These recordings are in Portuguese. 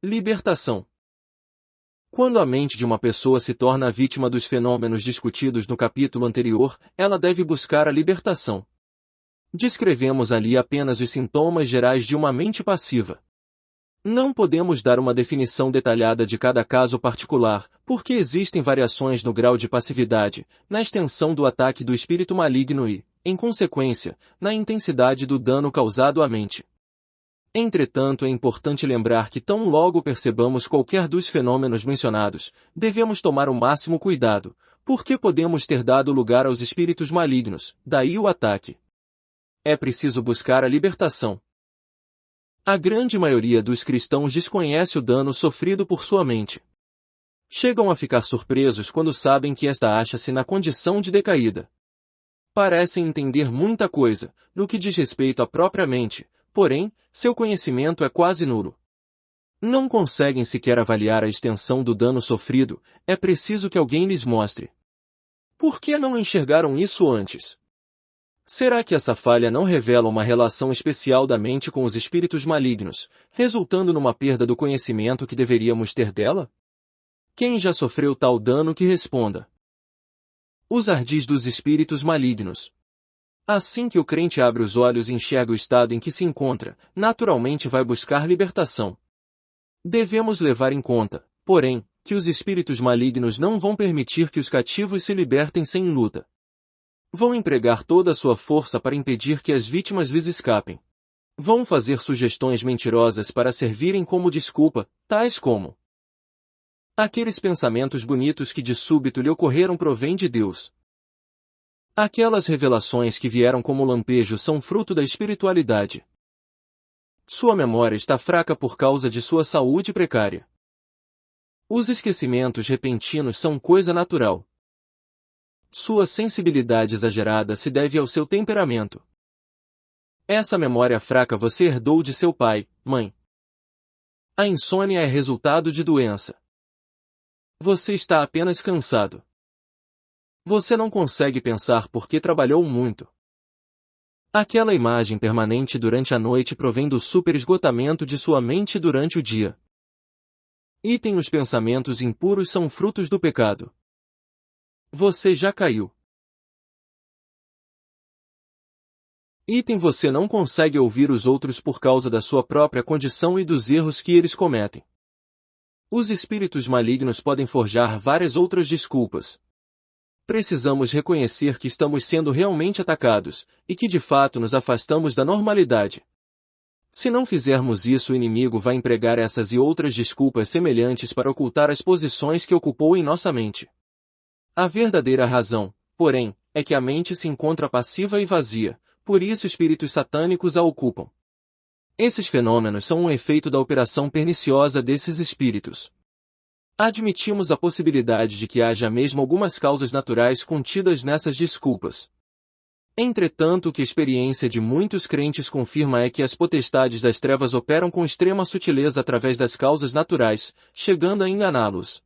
Libertação. Quando a mente de uma pessoa se torna vítima dos fenômenos discutidos no capítulo anterior, ela deve buscar a libertação. Descrevemos ali apenas os sintomas gerais de uma mente passiva. Não podemos dar uma definição detalhada de cada caso particular, porque existem variações no grau de passividade, na extensão do ataque do espírito maligno e, em consequência, na intensidade do dano causado à mente. Entretanto, é importante lembrar que tão logo percebamos qualquer dos fenômenos mencionados, devemos tomar o máximo cuidado, porque podemos ter dado lugar aos espíritos malignos, daí o ataque. É preciso buscar a libertação. A grande maioria dos cristãos desconhece o dano sofrido por sua mente. Chegam a ficar surpresos quando sabem que esta acha-se na condição de decaída. Parecem entender muita coisa, no que diz respeito à própria mente, porém, seu conhecimento é quase nulo. Não conseguem sequer avaliar a extensão do dano sofrido, é preciso que alguém lhes mostre. Por que não enxergaram isso antes? Será que essa falha não revela uma relação especial da mente com os espíritos malignos, resultando numa perda do conhecimento que deveríamos ter dela? Quem já sofreu tal dano que responda. Os ardis dos espíritos malignos. Assim que o crente abre os olhos e enxerga o estado em que se encontra, naturalmente vai buscar libertação. Devemos levar em conta, porém, que os espíritos malignos não vão permitir que os cativos se libertem sem luta. Vão empregar toda a sua força para impedir que as vítimas lhes escapem. Vão fazer sugestões mentirosas para servirem como desculpa, tais como: aqueles pensamentos bonitos que de súbito lhe ocorreram provêm de Deus. Aquelas revelações que vieram como lampejo são fruto da espiritualidade. Sua memória está fraca por causa de sua saúde precária. Os esquecimentos repentinos são coisa natural. Sua sensibilidade exagerada se deve ao seu temperamento. Essa memória fraca você herdou de seu pai, mãe. A insônia é resultado de doença. Você está apenas cansado. Você não consegue pensar porque trabalhou muito. Aquela imagem permanente durante a noite provém do superesgotamento de sua mente durante o dia. Os pensamentos impuros são frutos do pecado. Você já caiu. Você não consegue ouvir os outros por causa da sua própria condição e dos erros que eles cometem. Os espíritos malignos podem forjar várias outras desculpas. Precisamos reconhecer que estamos sendo realmente atacados, e que de fato nos afastamos da normalidade. Se não fizermos isso, o inimigo vai empregar essas e outras desculpas semelhantes para ocultar as posições que ocupou em nossa mente. A verdadeira razão, porém, é que a mente se encontra passiva e vazia, por isso espíritos satânicos a ocupam. Esses fenômenos são um efeito da operação perniciosa desses espíritos. Admitimos a possibilidade de que haja mesmo algumas causas naturais contidas nessas desculpas. Entretanto, o que a experiência de muitos crentes confirma é que as potestades das trevas operam com extrema sutileza através das causas naturais, chegando a enganá-los.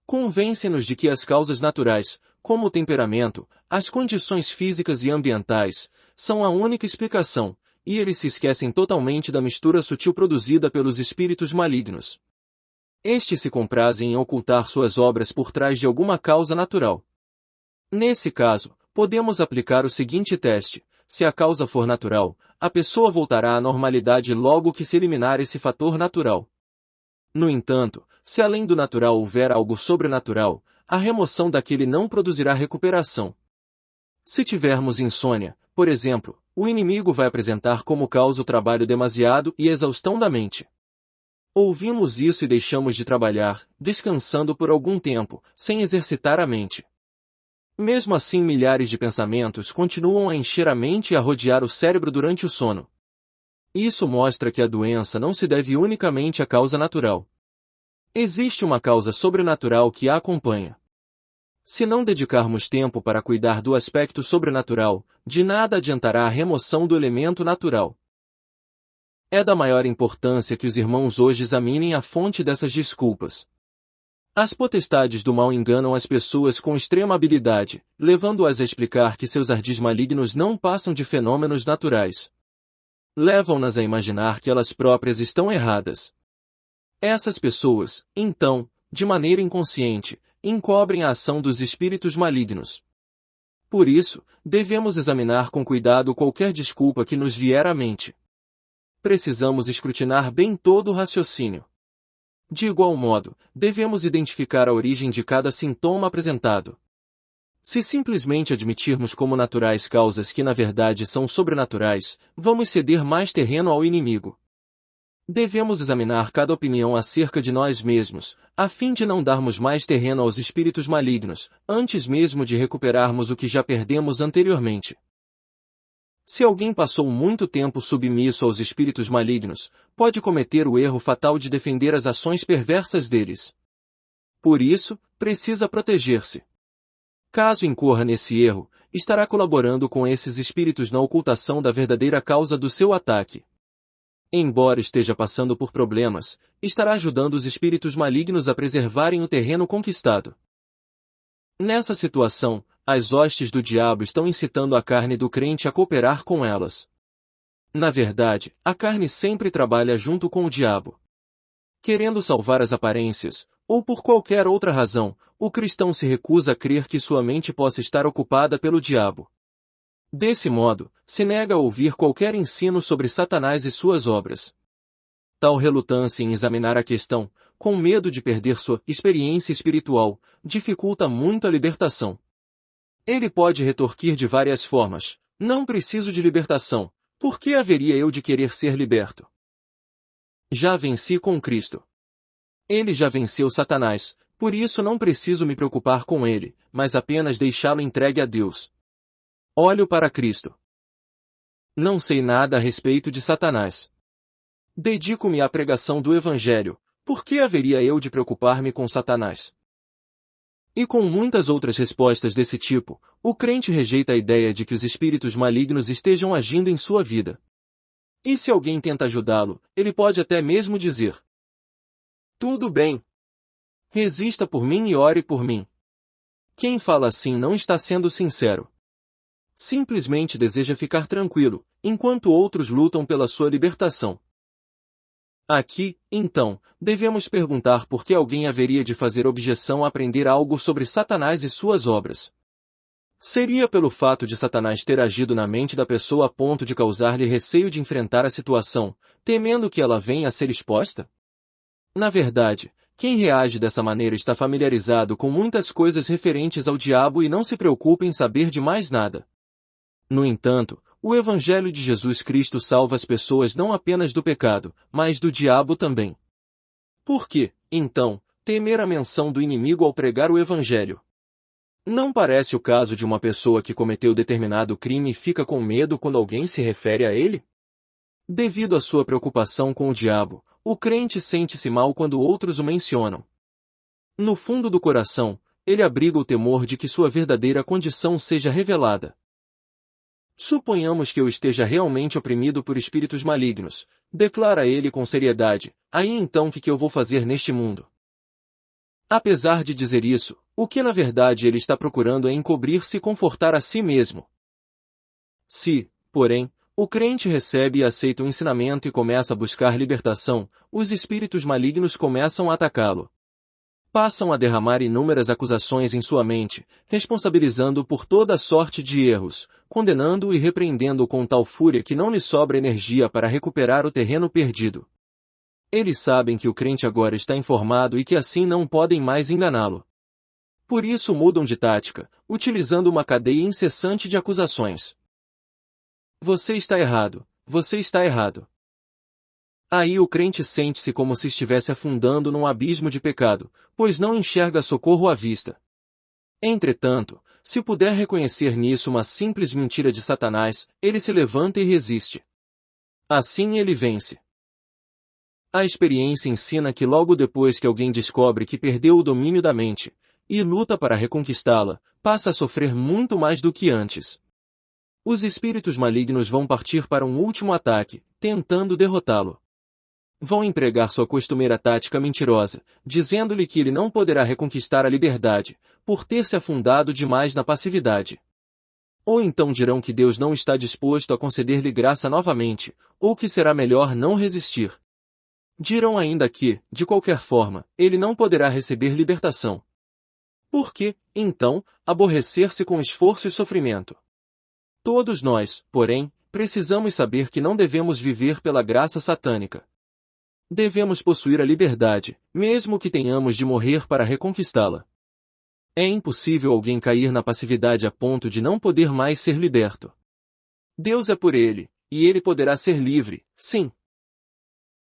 Convence-nos de que as causas naturais, como o temperamento, as condições físicas e ambientais, são a única explicação, e eles se esquecem totalmente da mistura sutil produzida pelos espíritos malignos. Estes se comprazem em ocultar suas obras por trás de alguma causa natural. Nesse caso, podemos aplicar o seguinte teste: se a causa for natural, a pessoa voltará à normalidade logo que se eliminar esse fator natural. No entanto, se além do natural houver algo sobrenatural, a remoção daquele não produzirá recuperação. Se tivermos insônia, por exemplo, o inimigo vai apresentar como causa o trabalho demasiado e a exaustão da mente. Ouvimos isso e deixamos de trabalhar, descansando por algum tempo, sem exercitar a mente. Mesmo assim, milhares de pensamentos continuam a encher a mente e a rodear o cérebro durante o sono. Isso mostra que a doença não se deve unicamente à causa natural. Existe uma causa sobrenatural que a acompanha. Se não dedicarmos tempo para cuidar do aspecto sobrenatural, de nada adiantará a remoção do elemento natural. É da maior importância que os irmãos hoje examinem a fonte dessas desculpas. As potestades do mal enganam as pessoas com extrema habilidade, levando-as a explicar que seus ardis malignos não passam de fenômenos naturais. Levam-nas a imaginar que elas próprias estão erradas. Essas pessoas, então, de maneira inconsciente, encobrem a ação dos espíritos malignos. Por isso, devemos examinar com cuidado qualquer desculpa que nos vier à mente. Precisamos escrutinar bem todo o raciocínio. De igual modo, devemos identificar a origem de cada sintoma apresentado. Se simplesmente admitirmos como naturais causas que na verdade são sobrenaturais, vamos ceder mais terreno ao inimigo. Devemos examinar cada opinião acerca de nós mesmos, a fim de não darmos mais terreno aos espíritos malignos, antes mesmo de recuperarmos o que já perdemos anteriormente. Se alguém passou muito tempo submisso aos espíritos malignos, pode cometer o erro fatal de defender as ações perversas deles. Por isso, precisa proteger-se. Caso incorra nesse erro, estará colaborando com esses espíritos na ocultação da verdadeira causa do seu ataque. Embora esteja passando por problemas, estará ajudando os espíritos malignos a preservarem o terreno conquistado. Nessa situação, as hostes do diabo estão incitando a carne do crente a cooperar com elas. Na verdade, a carne sempre trabalha junto com o diabo. Querendo salvar as aparências, ou por qualquer outra razão, o cristão se recusa a crer que sua mente possa estar ocupada pelo diabo. Desse modo, se nega a ouvir qualquer ensino sobre Satanás e suas obras. Tal relutância em examinar a questão, com medo de perder sua experiência espiritual, dificulta muito a libertação. Ele pode retorquir de várias formas: não preciso de libertação, por que haveria eu de querer ser liberto? Já venci com Cristo. Ele já venceu Satanás, por isso não preciso me preocupar com ele, mas apenas deixá-lo entregue a Deus. Olho para Cristo. Não sei nada a respeito de Satanás. Dedico-me à pregação do Evangelho, por que haveria eu de preocupar-me com Satanás? E com muitas outras respostas desse tipo, o crente rejeita a ideia de que os espíritos malignos estejam agindo em sua vida. E se alguém tenta ajudá-lo, ele pode até mesmo dizer: tudo bem. Resista por mim e ore por mim. Quem fala assim não está sendo sincero. Simplesmente deseja ficar tranquilo, enquanto outros lutam pela sua libertação. Aqui, então, devemos perguntar por que alguém haveria de fazer objeção a aprender algo sobre Satanás e suas obras. Seria pelo fato de Satanás ter agido na mente da pessoa a ponto de causar-lhe receio de enfrentar a situação, temendo que ela venha a ser exposta? Na verdade, quem reage dessa maneira está familiarizado com muitas coisas referentes ao diabo e não se preocupa em saber de mais nada. No entanto, o Evangelho de Jesus Cristo salva as pessoas não apenas do pecado, mas do diabo também. Por que, então, temer a menção do inimigo ao pregar o Evangelho? Não parece o caso de uma pessoa que cometeu determinado crime e fica com medo quando alguém se refere a ele? Devido à sua preocupação com o diabo, o crente sente-se mal quando outros o mencionam. No fundo do coração, ele abriga o temor de que sua verdadeira condição seja revelada. Suponhamos que eu esteja realmente oprimido por espíritos malignos, declara ele com seriedade, aí então que eu vou fazer neste mundo? Apesar de dizer isso, o que na verdade ele está procurando é encobrir-se e confortar a si mesmo. Se, porém, o crente recebe e aceita o ensinamento e começa a buscar libertação, os espíritos malignos começam a atacá-lo. Passam a derramar inúmeras acusações em sua mente, responsabilizando-o por toda sorte de erros, condenando-o e repreendendo-o com tal fúria que não lhe sobra energia para recuperar o terreno perdido. Eles sabem que o crente agora está informado e que assim não podem mais enganá-lo. Por isso mudam de tática, utilizando uma cadeia incessante de acusações. Você está errado, você está errado. Aí o crente sente-se como se estivesse afundando num abismo de pecado, pois não enxerga socorro à vista. Entretanto, se puder reconhecer nisso uma simples mentira de Satanás, ele se levanta e resiste. Assim ele vence. A experiência ensina que logo depois que alguém descobre que perdeu o domínio da mente, e luta para reconquistá-la, passa a sofrer muito mais do que antes. Os espíritos malignos vão partir para um último ataque, tentando derrotá-lo. Vão empregar sua costumeira tática mentirosa, dizendo-lhe que ele não poderá reconquistar a liberdade, por ter se afundado demais na passividade. Ou então dirão que Deus não está disposto a conceder-lhe graça novamente, ou que será melhor não resistir. Dirão ainda que, de qualquer forma, ele não poderá receber libertação. Por que, então, aborrecer-se com esforço e sofrimento? Todos nós, porém, precisamos saber que não devemos viver pela graça satânica. Devemos possuir a liberdade, mesmo que tenhamos de morrer para reconquistá-la. É impossível alguém cair na passividade a ponto de não poder mais ser liberto. Deus é por ele, e ele poderá ser livre, sim.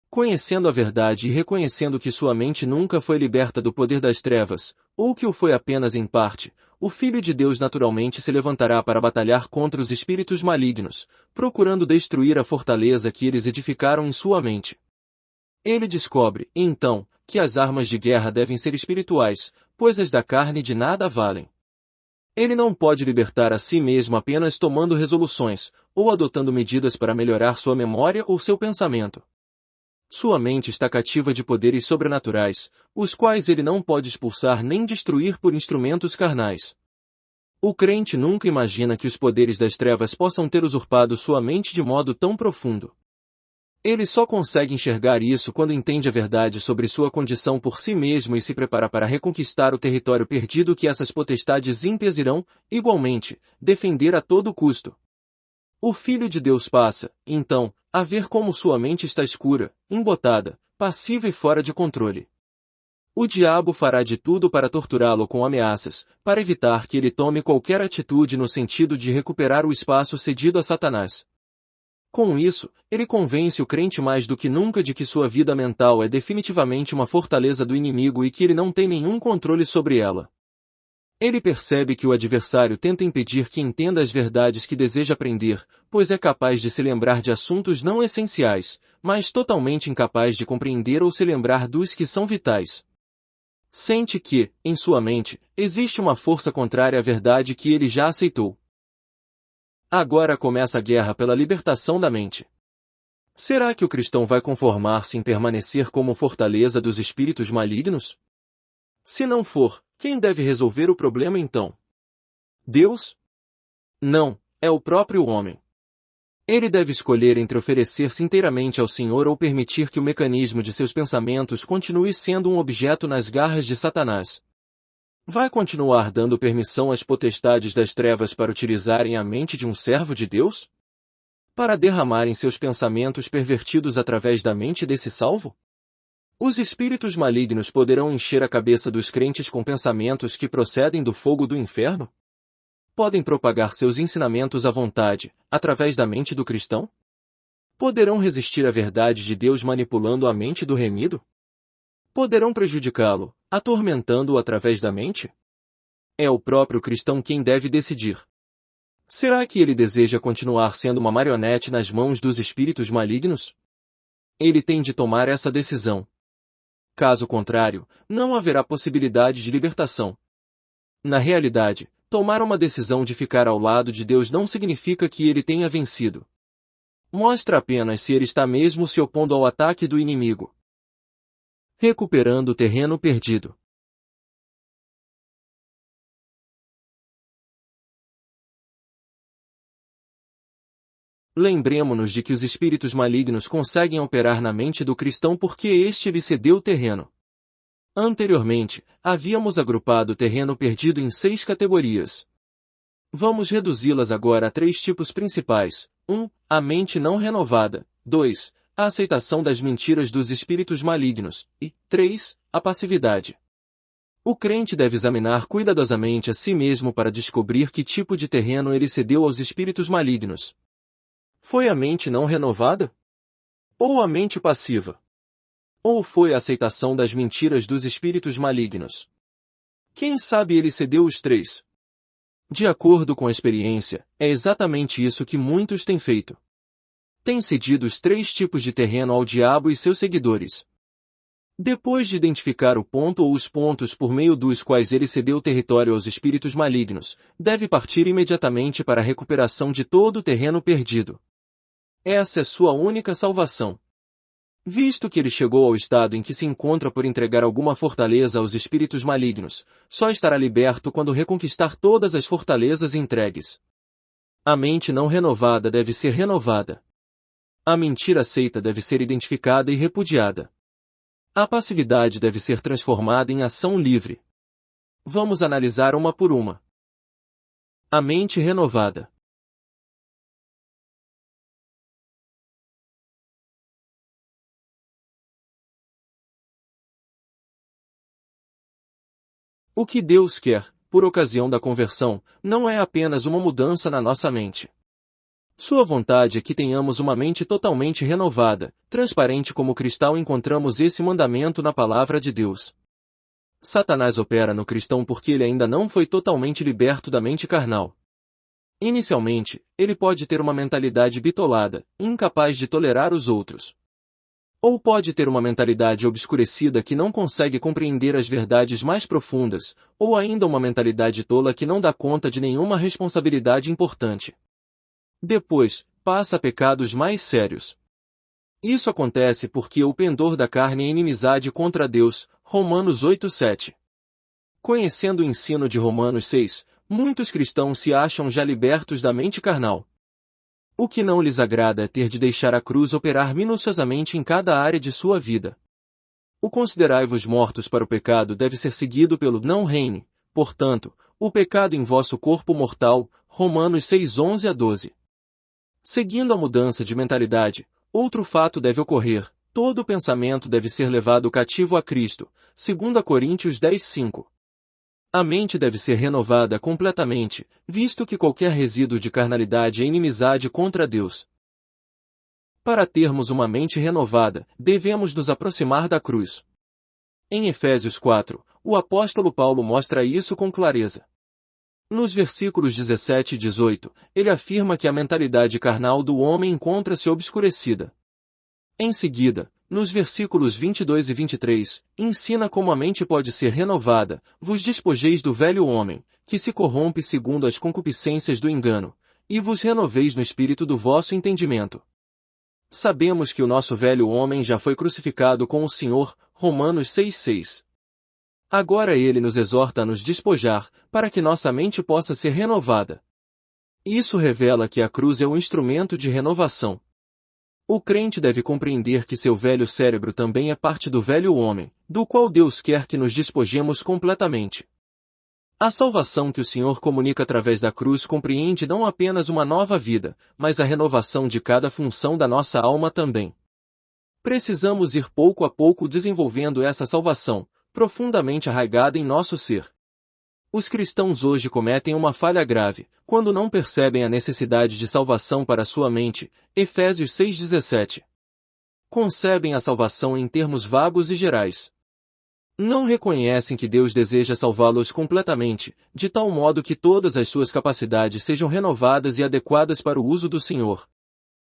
Conhecendo a verdade e reconhecendo que sua mente nunca foi liberta do poder das trevas, ou que o foi apenas em parte, o Filho de Deus naturalmente se levantará para batalhar contra os espíritos malignos, procurando destruir a fortaleza que eles edificaram em sua mente. Ele descobre, então, que as armas de guerra devem ser espirituais, pois as da carne de nada valem. Ele não pode libertar a si mesmo apenas tomando resoluções, ou adotando medidas para melhorar sua memória ou seu pensamento. Sua mente está cativa de poderes sobrenaturais, os quais ele não pode expulsar nem destruir por instrumentos carnais. O crente nunca imagina que os poderes das trevas possam ter usurpado sua mente de modo tão profundo. Ele só consegue enxergar isso quando entende a verdade sobre sua condição por si mesmo e se prepara para reconquistar o território perdido que essas potestades ímpias irão, igualmente, defender a todo custo. O Filho de Deus passa, então, a ver como sua mente está escura, embotada, passiva e fora de controle. O diabo fará de tudo para torturá-lo com ameaças, para evitar que ele tome qualquer atitude no sentido de recuperar o espaço cedido a Satanás. Com isso, ele convence o crente mais do que nunca de que sua vida mental é definitivamente uma fortaleza do inimigo e que ele não tem nenhum controle sobre ela. Ele percebe que o adversário tenta impedir que entenda as verdades que deseja aprender, pois é capaz de se lembrar de assuntos não essenciais, mas totalmente incapaz de compreender ou se lembrar dos que são vitais. Sente que, em sua mente, existe uma força contrária à verdade que ele já aceitou. Agora começa a guerra pela libertação da mente. Será que o cristão vai conformar-se em permanecer como fortaleza dos espíritos malignos? Se não for, quem deve resolver o problema então? Deus? Não, é o próprio homem. Ele deve escolher entre oferecer-se inteiramente ao Senhor ou permitir que o mecanismo de seus pensamentos continue sendo um objeto nas garras de Satanás. Vai continuar dando permissão às potestades das trevas para utilizarem a mente de um servo de Deus? Para derramarem seus pensamentos pervertidos através da mente desse salvo? Os espíritos malignos poderão encher a cabeça dos crentes com pensamentos que procedem do fogo do inferno? Podem propagar seus ensinamentos à vontade, através da mente do cristão? Poderão resistir à verdade de Deus manipulando a mente do remido? Poderão prejudicá-lo, atormentando-o através da mente? É o próprio cristão quem deve decidir. Será que ele deseja continuar sendo uma marionete nas mãos dos espíritos malignos? Ele tem de tomar essa decisão. Caso contrário, não haverá possibilidade de libertação. Na realidade, tomar uma decisão de ficar ao lado de Deus não significa que ele tenha vencido. Mostra apenas se ele está mesmo se opondo ao ataque do inimigo. Recuperando o terreno perdido. Lembremo-nos de que os espíritos malignos conseguem operar na mente do cristão porque este lhe cedeu o terreno. Anteriormente, havíamos agrupado o terreno perdido em 6 categorias. Vamos reduzi-las agora a 3 tipos principais. 1. A mente não renovada. 2. A aceitação das mentiras dos espíritos malignos. E 3. A passividade. O crente deve examinar cuidadosamente a si mesmo para descobrir que tipo de terreno ele cedeu aos espíritos malignos. Foi a mente não renovada? Ou a mente passiva? Ou foi a aceitação das mentiras dos espíritos malignos? Quem sabe ele cedeu os 3? De acordo com a experiência, é exatamente isso que muitos têm feito. Têm cedido os 3 tipos de terreno ao diabo e seus seguidores. Depois de identificar o ponto ou os pontos por meio dos quais ele cedeu o território aos espíritos malignos, deve partir imediatamente para a recuperação de todo o terreno perdido. Essa é sua única salvação. Visto que ele chegou ao estado em que se encontra por entregar alguma fortaleza aos espíritos malignos, só estará liberto quando reconquistar todas as fortalezas entregues. A mente não renovada deve ser renovada. A mentira aceita deve ser identificada e repudiada. A passividade deve ser transformada em ação livre. Vamos analisar uma por uma. A mente renovada. O que Deus quer, por ocasião da conversão, não é apenas uma mudança na nossa mente. Sua vontade é que tenhamos uma mente totalmente renovada, transparente como cristal. Encontramos esse mandamento na palavra de Deus. Satanás opera no cristão porque ele ainda não foi totalmente liberto da mente carnal. Inicialmente, ele pode ter uma mentalidade bitolada, incapaz de tolerar os outros. Ou pode ter uma mentalidade obscurecida que não consegue compreender as verdades mais profundas, ou ainda uma mentalidade tola que não dá conta de nenhuma responsabilidade importante. Depois, passa a pecados mais sérios. Isso acontece porque o pendor da carne é inimizade contra Deus, Romanos 8:7. Conhecendo o ensino de Romanos 6, muitos cristãos se acham já libertos da mente carnal. O que não lhes agrada é ter de deixar a cruz operar minuciosamente em cada área de sua vida. O considerai-vos mortos para o pecado deve ser seguido pelo não reine, portanto, o pecado em vosso corpo mortal, Romanos 6:11-12. Seguindo a mudança de mentalidade, outro fato deve ocorrer: todo pensamento deve ser levado cativo a Cristo, 2 Coríntios 10:5. A mente deve ser renovada completamente, visto que qualquer resíduo de carnalidade é inimizade contra Deus. Para termos uma mente renovada, devemos nos aproximar da cruz. Em Efésios 4, o apóstolo Paulo mostra isso com clareza. Nos versículos 17 e 18, ele afirma que a mentalidade carnal do homem encontra-se obscurecida. Em seguida, nos versículos 22 e 23, ensina como a mente pode ser renovada: vos despojeis do velho homem, que se corrompe segundo as concupiscências do engano, e vos renoveis no espírito do vosso entendimento. Sabemos que o nosso velho homem já foi crucificado com o Senhor, Romanos 6:6. Agora ele nos exorta a nos despojar, para que nossa mente possa ser renovada. Isso revela que a cruz é o instrumento de renovação. O crente deve compreender que seu velho cérebro também é parte do velho homem, do qual Deus quer que nos despojemos completamente. A salvação que o Senhor comunica através da cruz compreende não apenas uma nova vida, mas a renovação de cada função da nossa alma também. Precisamos ir pouco a pouco desenvolvendo essa salvação, profundamente arraigada em nosso ser. Os cristãos hoje cometem uma falha grave, quando não percebem a necessidade de salvação para sua mente, Efésios 6:17. Concebem a salvação em termos vagos e gerais. Não reconhecem que Deus deseja salvá-los completamente, de tal modo que todas as suas capacidades sejam renovadas e adequadas para o uso do Senhor.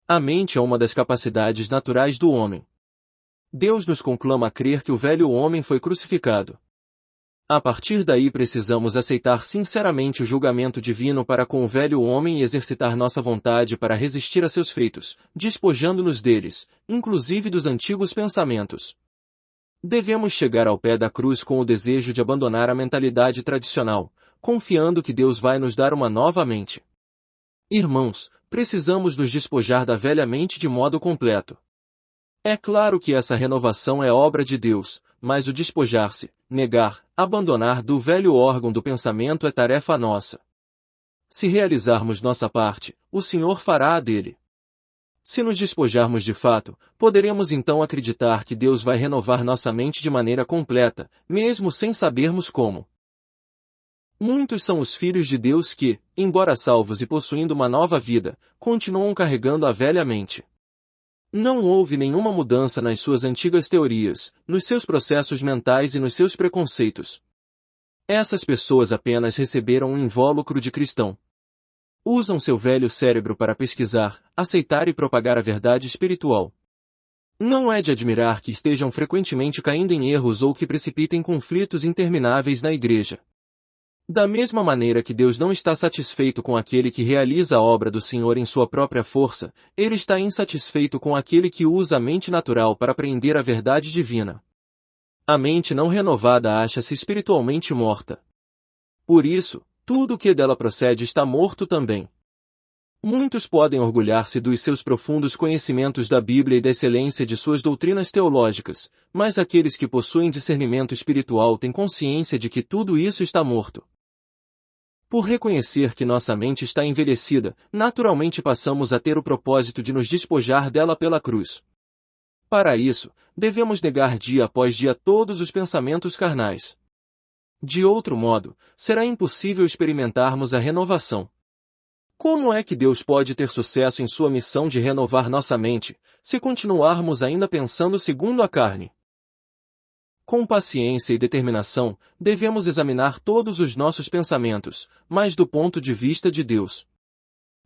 A mente é uma das capacidades naturais do homem. Deus nos conclama a crer que o velho homem foi crucificado. A partir daí precisamos aceitar sinceramente o julgamento divino para com o velho homem e exercitar nossa vontade para resistir a seus feitos, despojando-nos deles, inclusive dos antigos pensamentos. Devemos chegar ao pé da cruz com o desejo de abandonar a mentalidade tradicional, confiando que Deus vai nos dar uma nova mente. Irmãos, precisamos nos despojar da velha mente de modo completo. É claro que essa renovação é obra de Deus, mas o despojar-se, negar, abandonar do velho órgão do pensamento é tarefa nossa. Se realizarmos nossa parte, o Senhor fará a dele. Se nos despojarmos de fato, poderemos então acreditar que Deus vai renovar nossa mente de maneira completa, mesmo sem sabermos como. Muitos são os filhos de Deus que, embora salvos e possuindo uma nova vida, continuam carregando a velha mente. Não houve nenhuma mudança nas suas antigas teorias, nos seus processos mentais e nos seus preconceitos. Essas pessoas apenas receberam um invólucro de cristão. Usam seu velho cérebro para pesquisar, aceitar e propagar a verdade espiritual. Não é de admirar que estejam frequentemente caindo em erros ou que precipitem conflitos intermináveis na igreja. Da mesma maneira que Deus não está satisfeito com aquele que realiza a obra do Senhor em sua própria força, Ele está insatisfeito com aquele que usa a mente natural para apreender a verdade divina. A mente não renovada acha-se espiritualmente morta. Por isso, tudo o que dela procede está morto também. Muitos podem orgulhar-se dos seus profundos conhecimentos da Bíblia e da excelência de suas doutrinas teológicas, mas aqueles que possuem discernimento espiritual têm consciência de que tudo isso está morto. Por reconhecer que nossa mente está envelhecida, naturalmente passamos a ter o propósito de nos despojar dela pela cruz. Para isso, devemos negar dia após dia todos os pensamentos carnais. De outro modo, será impossível experimentarmos a renovação. Como é que Deus pode ter sucesso em sua missão de renovar nossa mente, se continuarmos ainda pensando segundo a carne? Com paciência e determinação, devemos examinar todos os nossos pensamentos, mas do ponto de vista de Deus.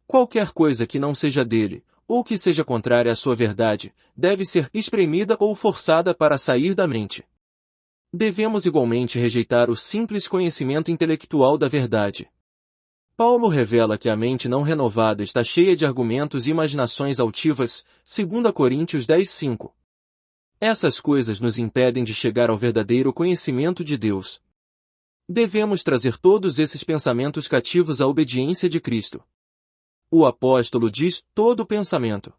Qualquer coisa que não seja dele, ou que seja contrária à sua verdade, deve ser espremida ou forçada para sair da mente. Devemos igualmente rejeitar o simples conhecimento intelectual da verdade. Paulo revela que a mente não renovada está cheia de argumentos e imaginações altivas, 2 Coríntios 10:5. Essas coisas nos impedem de chegar ao verdadeiro conhecimento de Deus. Devemos trazer todos esses pensamentos cativos à obediência de Cristo. O apóstolo diz todo pensamento.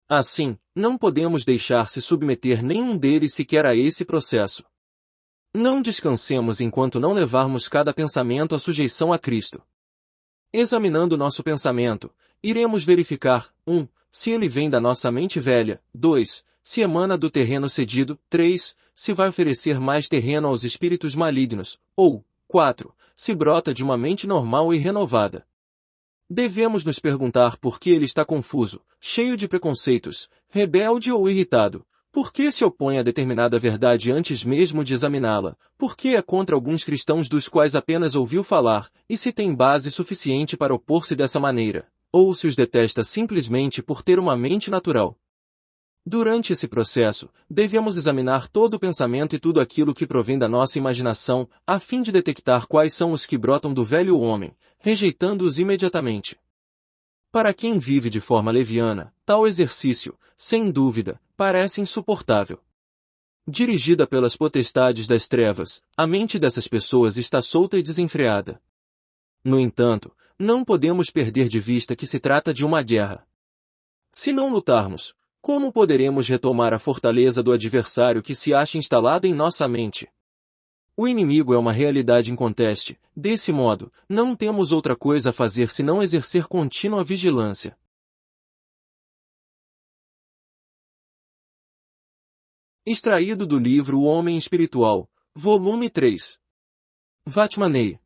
Assim, não podemos deixar se submeter nenhum deles sequer a esse processo. Não descansemos enquanto não levarmos cada pensamento à sujeição a Cristo. Examinando nosso pensamento, iremos verificar, 1. Se ele vem da nossa mente velha, 2. Se emana do terreno cedido, 3. Se vai oferecer mais terreno aos espíritos malignos, ou, 4. Se brota de uma mente normal e renovada. Devemos nos perguntar por que ele está confuso, cheio de preconceitos, rebelde ou irritado. Por que se opõe a determinada verdade antes mesmo de examiná-la? Por que é contra alguns cristãos dos quais apenas ouviu falar, e se tem base suficiente para opor-se dessa maneira? Ou se os detesta simplesmente por ter uma mente natural? Durante esse processo, devemos examinar todo o pensamento e tudo aquilo que provém da nossa imaginação, a fim de detectar quais são os que brotam do velho homem, rejeitando-os imediatamente. Para quem vive de forma leviana, tal exercício, sem dúvida, parece insuportável. Dirigida pelas potestades das trevas, a mente dessas pessoas está solta e desenfreada. No entanto, não podemos perder de vista que se trata de uma guerra. Se não lutarmos, como poderemos retomar a fortaleza do adversário que se acha instalada em nossa mente? O inimigo é uma realidade inconteste, desse modo, não temos outra coisa a fazer senão exercer contínua vigilância. Extraído do livro O Homem Espiritual, volume 3. Vatmanei.